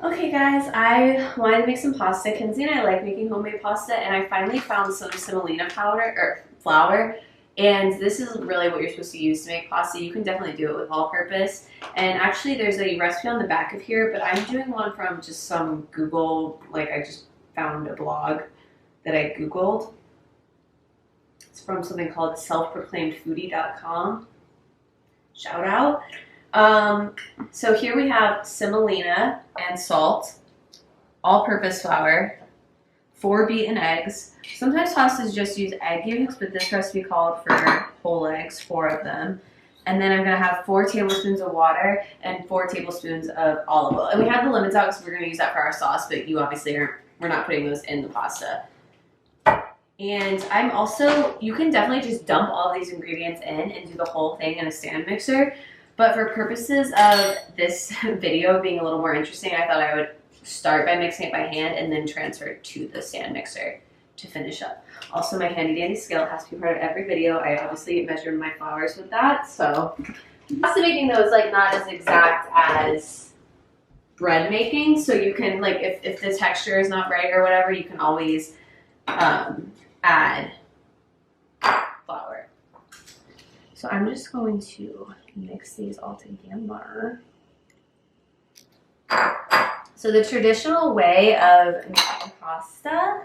Okay guys, I wanted to make some pasta. Kenzie and I like making homemade pasta, and I finally found some semolina powder or flour, and this is really what you're supposed to use to make pasta. You can definitely do it with all-purpose, and actually there's a recipe on the back of here, but I'm doing one from just some Google, like I just found a blog that I Googled. It's from something called selfproclaimedfoodie.com. Shout out. So here we have semolina and salt, all-purpose flour, 4 beaten eggs. Sometimes pastas just use egg yolks, but this recipe called for whole eggs, 4 of them. And then I'm going to have 4 tablespoons of water and 4 tablespoons of olive oil. And we have the lemons out because we're going to use that for our sauce, but you obviously aren't, we're not putting those in the pasta. And I'm also, you can definitely just dump all these ingredients in and do the whole thing in a stand mixer. But for purposes of this video being a little more interesting, I thought I would start by mixing it by hand and then transfer it to the stand mixer to finish up. Also, my handy dandy scale has to be part of every video. I obviously measure my flours with that, so pasta making though is like not as exact as bread making. So you can, like, if the texture is not right or whatever, you can always add flour. So I'm just going to mix these all together. So the traditional way of making pasta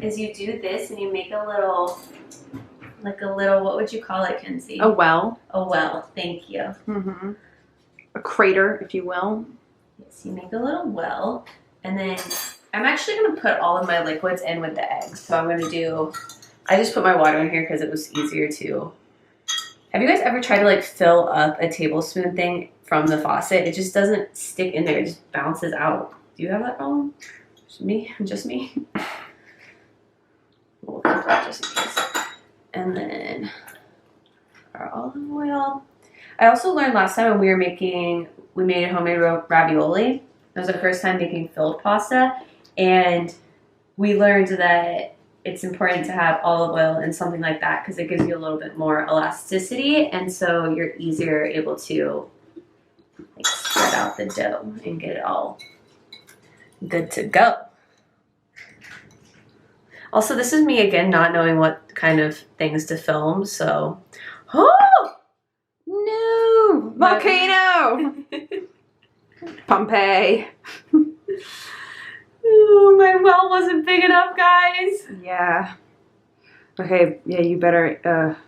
is you do this and you make a little, what would you call it, Kenzie? A well. A well, thank you. Mm-hmm. A crater, if you will. Yes, you make a little well, and then I'm actually going to put all of my liquids in with the eggs. So I'm going to do, I just put my water in here because it was easier to. Have you guys ever tried to like fill up a tablespoon thing from the faucet? It just doesn't stick in there. It just bounces out. Do you have that problem? Just me? Just me? We'll keep that just in case. And then our olive oil. I also learned last time when we made a homemade ravioli. It was the first time making filled pasta. And we learned that it's important to have olive oil and something like that because it gives you a little bit more elasticity, and so you're easier able to like spread out the dough and get it all good to go. Also, this is me again not knowing what kind of things to film, so No! Volcano! Pompeii. Ooh, my well wasn't big enough, guys. Yeah. Okay, yeah, you better,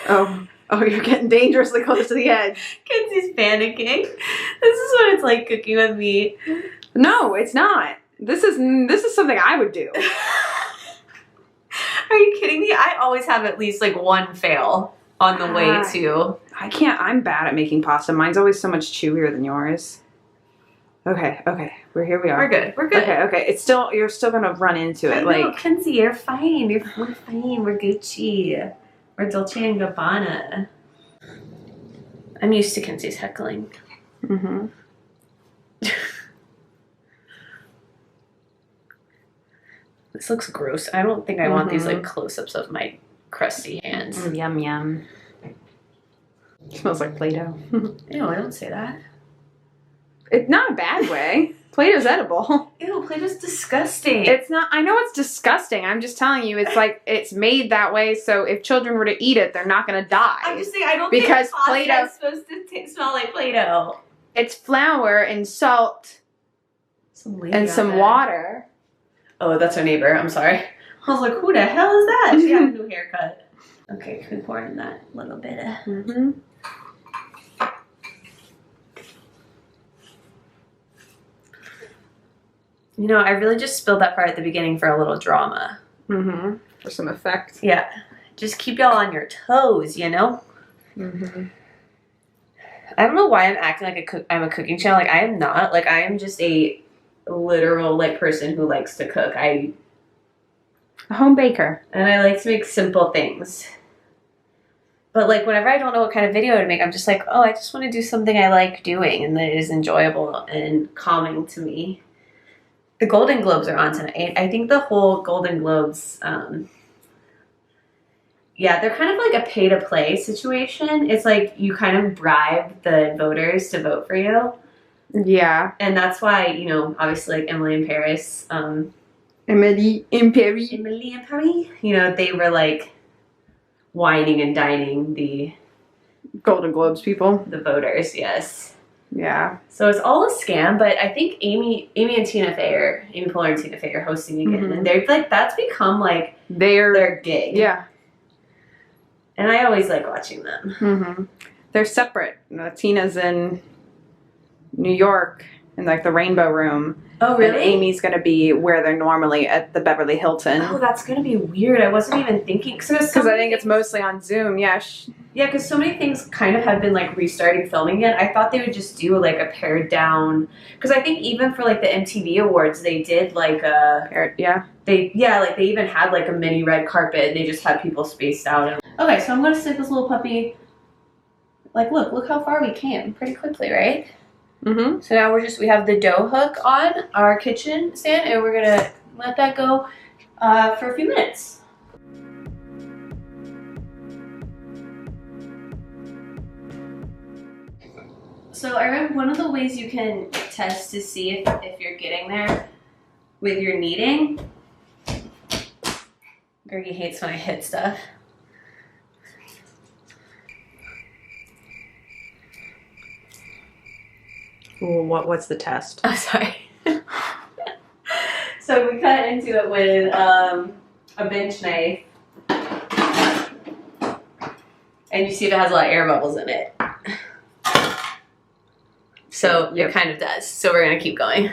oh, you're getting dangerously close to the edge. Kenzie's panicking. This is what it's like cooking with me. No, it's not. This is something I would do. Are you kidding me? I always have at least like one fail on the way to. I'm bad at making pasta. Mine's always so much chewier than yours. Okay, here we are. We're good. Okay. You're still gonna run into it. Like, Kenzie, you're fine. We're fine. We're Gucci. We're Dolce and Gabbana. I'm used to Kenzie's heckling. Mm-hmm. This looks gross. I don't think I want these like close-ups of my crusty hands. Yum yum. It smells like Play-Doh. Ew, I don't say that. It's not a bad way. Play-Doh's edible. Ew, Play-Doh's disgusting. It's not. I know it's disgusting. I'm just telling you, it's like it's made that way so if children were to eat it, they're not going to die. I'm just saying, I don't because think pasta Play-Doh is supposed to smell like Play-Doh. It's flour and salt and some water. Oh, that's our neighbor. I'm sorry. I was like, who the hell is that? She had a new haircut. Okay, can we pour in that little bit of... Mm-hmm. You know, I really just spilled that part at the beginning for a little drama. Mm-hmm. For some effect. Yeah. Just keep y'all on your toes, you know? Mm-hmm. I don't know why I'm acting like I'm a cooking channel. Like, I am not. Like, I am just a literal, like, person who likes to cook. A home baker. And I like to make simple things. But, like, whenever I don't know what kind of video to make, I'm just like, oh, I just want to do something I like doing and that is enjoyable and calming to me. The Golden Globes are on tonight. I think the whole Golden Globes, yeah, they're kind of like a pay-to-play situation. It's like you kind of bribe the voters to vote for you. Yeah. And that's why, you know, obviously like Emily in Paris, Emily in Paris. Emily in Paris, you know, they were like whining and dining the Golden Globes people. the voters, yes. Yeah. So it's all a scam, but I think Amy and Tina Fey, Amy Poehler and Tina Fey are hosting again, and they're like, that's become like their gig. Yeah. And I always like watching them. They're separate. Tina's in New York in like the Rainbow Room. Oh, really? And Amy's going to be where they're normally at the Beverly Hilton. Oh, that's going to be weird. I wasn't even thinking. Because I think it's mostly on Zoom, yeah. Yeah, because so many things kind of have been like restarting filming it. I thought they would just do like a pared down. Because I think even for like the MTV Awards, they did like a. Yeah. They even had like a mini red carpet and they just had people spaced out. Okay, so I'm going to stick this little puppy. Like, look how far we came pretty quickly, right? So now we have the dough hook on our kitchen stand, and we're gonna let that go for a few minutes. So I remember one of the ways you can test to see if you're getting there with your kneading. Gergie hates when I hit stuff. Ooh, what's the test? Oh, sorry. So we cut into it with a bench knife, and you see if it has a lot of air bubbles in it. So it kind of does. So we're gonna keep going.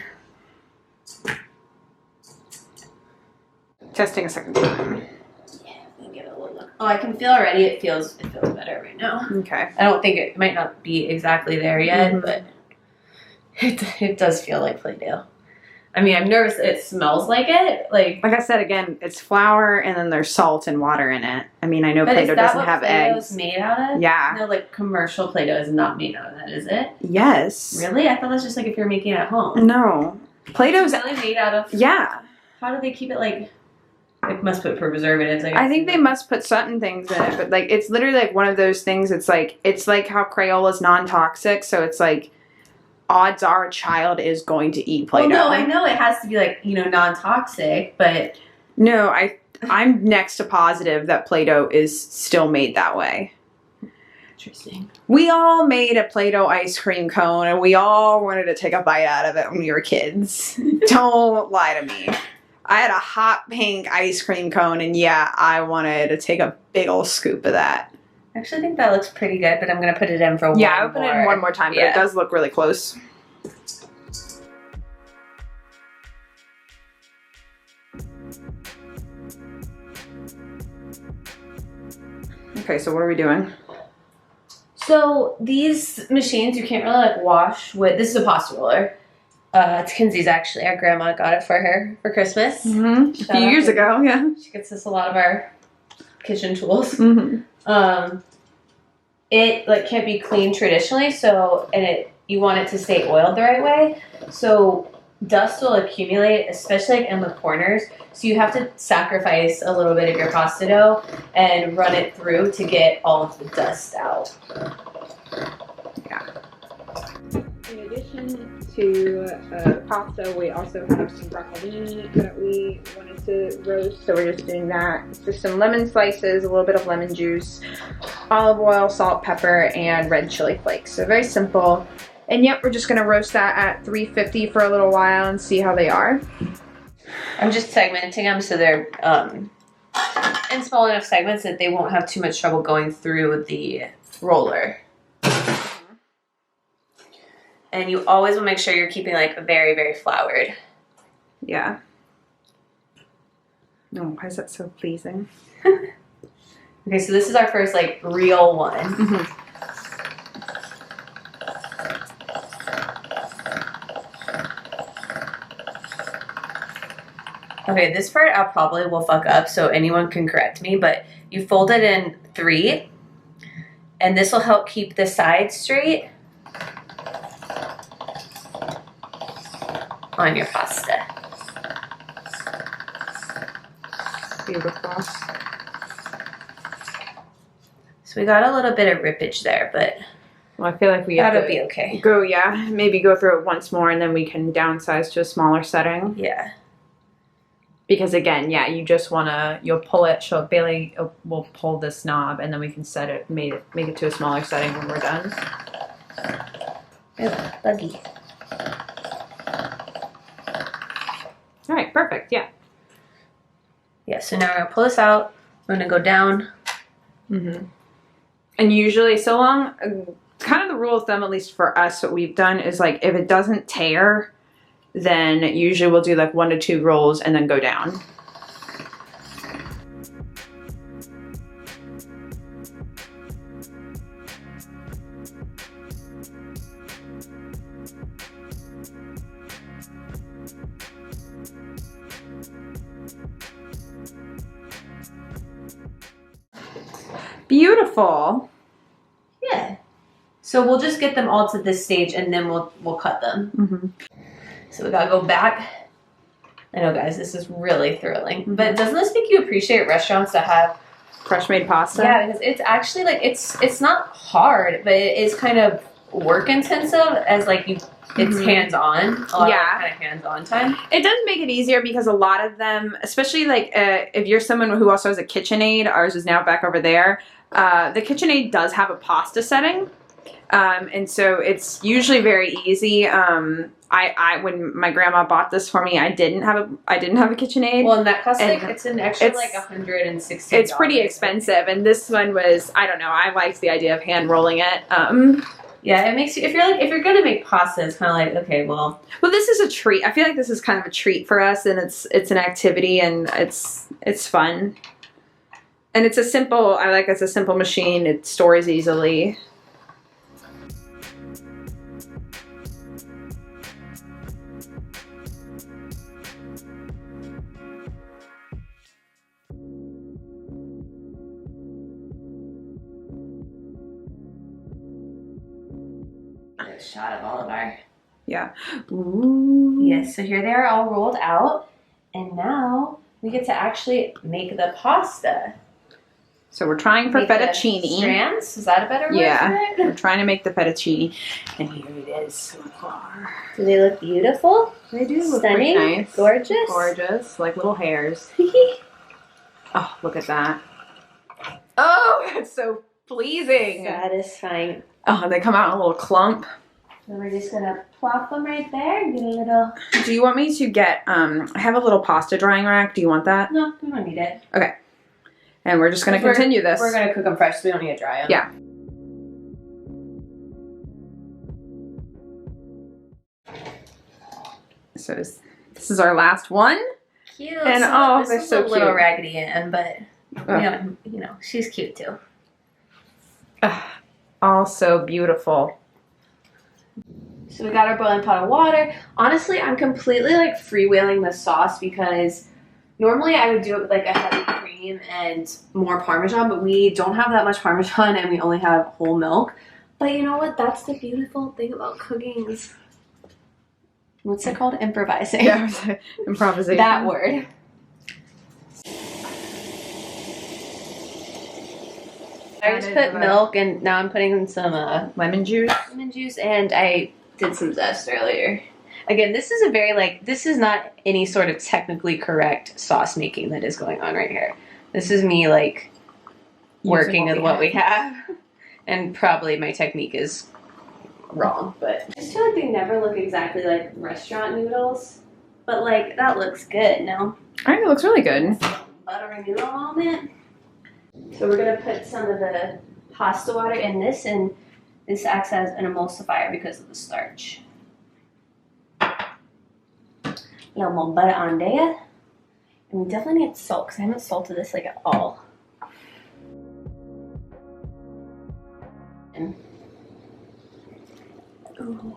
Testing a second time. Yeah, let me give it a little look. Oh, I can feel already. It feels better right now. Okay. I don't think it might not be exactly there yet, but. It does feel like Play-Doh. I mean, I'm nervous it smells like it. Like I said, again, it's flour and then there's salt and water in it. I mean, I know Play-Doh doesn't have eggs. Is made out of? Yeah. No, like commercial Play-Doh is not made out of that, is it? Yes. Really? I thought that's just like if you're making it at home. No. Play-Doh's really made out of. Yeah. How do they keep it like? Like must put preservatives. I think they must put certain things in it, but like it's literally like one of those things. It's like how Crayola's non-toxic, so it's like. Odds are a child is going to eat Play-Doh. Well, no, I know it has to be like, you know, non-toxic, but... No, I'm next to positive that Play-Doh is still made that way. Interesting. We all made a Play-Doh ice cream cone and we all wanted to take a bite out of it when we were kids. Don't lie to me. I had a hot pink ice cream cone and yeah, I wanted to take a big old scoop of that. I actually think that looks pretty good, but I'm going to put it in for one more. Yeah, I would put it in one more time, but it does look really close. Okay, so what are we doing? So these machines you can't really like wash with. This is a pasta roller. It's Kinsey's actually. Our grandma got it for her for Christmas. A few years ago, yeah. She gets us a lot of our kitchen tools. It like can't be cleaned traditionally, so you want it to stay oiled the right way. So dust will accumulate, especially like in the corners. So you have to sacrifice a little bit of your pasta dough and run it through to get all of the dust out. Yeah. In addition to pasta, we also have some broccolini that we wanted to roast. So we're just doing that. Just some lemon slices, a little bit of lemon juice, olive oil, salt, pepper, and red chili flakes. So very simple. And yep, we're just gonna roast that at 350 for a little while and see how they are. I'm just segmenting them so they're in small enough segments that they won't have too much trouble going through the roller. And you always will make sure you're keeping like very, very floured. Yeah. Oh, why is that so pleasing? Okay, so this is our first like real one. Okay, this part I probably will fuck up, so anyone can correct me, but you fold it in 3, and this will help keep the sides straight on your pasta. Beautiful. So we got a little bit of rippage there, but Well, I feel like we have That'll to be okay. maybe go through it once more, and then we can downsize to a smaller setting. Yeah. Because again, yeah, you just wanna, you'll pull it. Bailey will pull this knob, and then we can set it, make it to a smaller setting when we're done. Ew, buggy. All right, perfect. Yeah. Yeah. So now we're gonna pull this out. We're gonna go down. Mm-hmm. And usually, kind of the rule of thumb, at least for us, what we've done is like if it doesn't tear, then usually we'll do like 1 to 2 rolls and then go down. Beautiful. Yeah. So we'll just get them all to this stage, and then we'll cut them. Mm-hmm. So we gotta go back. I know, guys, this is really thrilling. But doesn't this make you appreciate restaurants that have Fresh made pasta? Yeah, because it's actually like it's not hard, but it is kind of work intensive as like it's hands on. A lot of kind of hands on time. It does make it easier because a lot of them, especially like if you're someone who also has a KitchenAid, ours is now back over there. The KitchenAid does have a pasta setting. And so it's usually very easy. I when my grandma bought this for me, I didn't have a KitchenAid. Well, and that costs like it's an extra like $160. It's pretty expensive, and this one was, I don't know, I liked the idea of hand rolling it. Yeah, it makes you, if you're gonna make pasta, it's kind of like, okay, well, this is a treat. I feel like this is kind of a treat for us, and it's an activity, and it's fun, and it's a simple machine. It stores easily. Shot of all of our Ooh. Yes, so here they are all rolled out, and now we get to actually make the pasta. So we're trying for fettuccine. Strands? Is that a better word for it? We're trying to make the fettuccine, and here it is so far. Do they look beautiful? They do look stunning, pretty nice. gorgeous, like little hairs. Oh, look at that! Oh, that's so pleasing. Satisfying. Oh, they come out in a little clump. So we're just gonna plop them right there and get a little. Do you want me to get? I have a little pasta drying rack. Do you want that? No, we don't need it. Okay. And we're just gonna continue this. We're gonna cook them fresh, so we don't need to dry them. Yeah. So this is our last one. Cute. And so they're so cute. A little Raggedy Ann, but you know, she's cute too. All so beautiful. So we got our boiling pot of water. Honestly, I'm completely like freewheeling the sauce because normally I would do it with like a heavy cream and more Parmesan, but we don't have that much Parmesan and we only have whole milk. But you know what? That's the beautiful thing about cooking is, what's it called? Improvising. Yeah, improvisation. That word. I just put milk and now I'm putting in some lemon juice. And I did some zest earlier. Again, this is a very this is not any sort of technically correct sauce making that is going on right here. This is me working with what we have. And probably my technique is wrong, but I just feel like they never look exactly like restaurant noodles. But that looks good, no? I think it looks really good. Buttery noodle moment. So we're gonna put some of the pasta water in this, and this acts as an emulsifier because of the starch. A little more butter on there. And we definitely need salt because I haven't salted this at all. And ooh.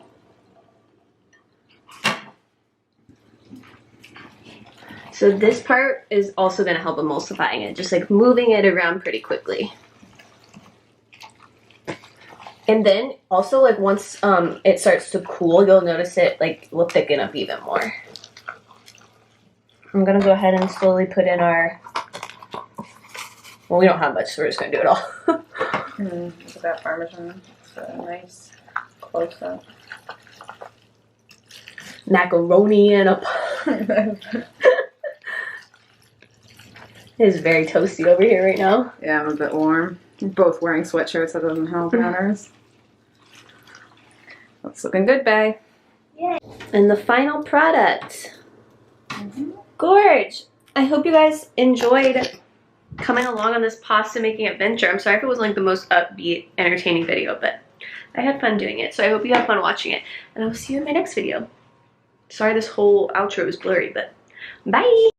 So this part is also going to help emulsifying it, just moving it around pretty quickly. And then also once it starts to cool, you'll notice it will thicken up even more. I'm going to go ahead and slowly put in our, well, we don't have much, so we're just going to do it all. Look at that Parmesan. a nice close up. Macaroni and a It is very toasty over here right now. Yeah, I'm a bit warm. We're both wearing sweatshirts. That doesn't help matters. That's looking good, bae. Yay. And the final product. Gorge. I hope you guys enjoyed coming along on this pasta making adventure. I'm sorry if it wasn't like the most upbeat, entertaining video, but I had fun doing it. So I hope you have fun watching it. And I will see you in my next video. Sorry this whole outro is blurry, but bye!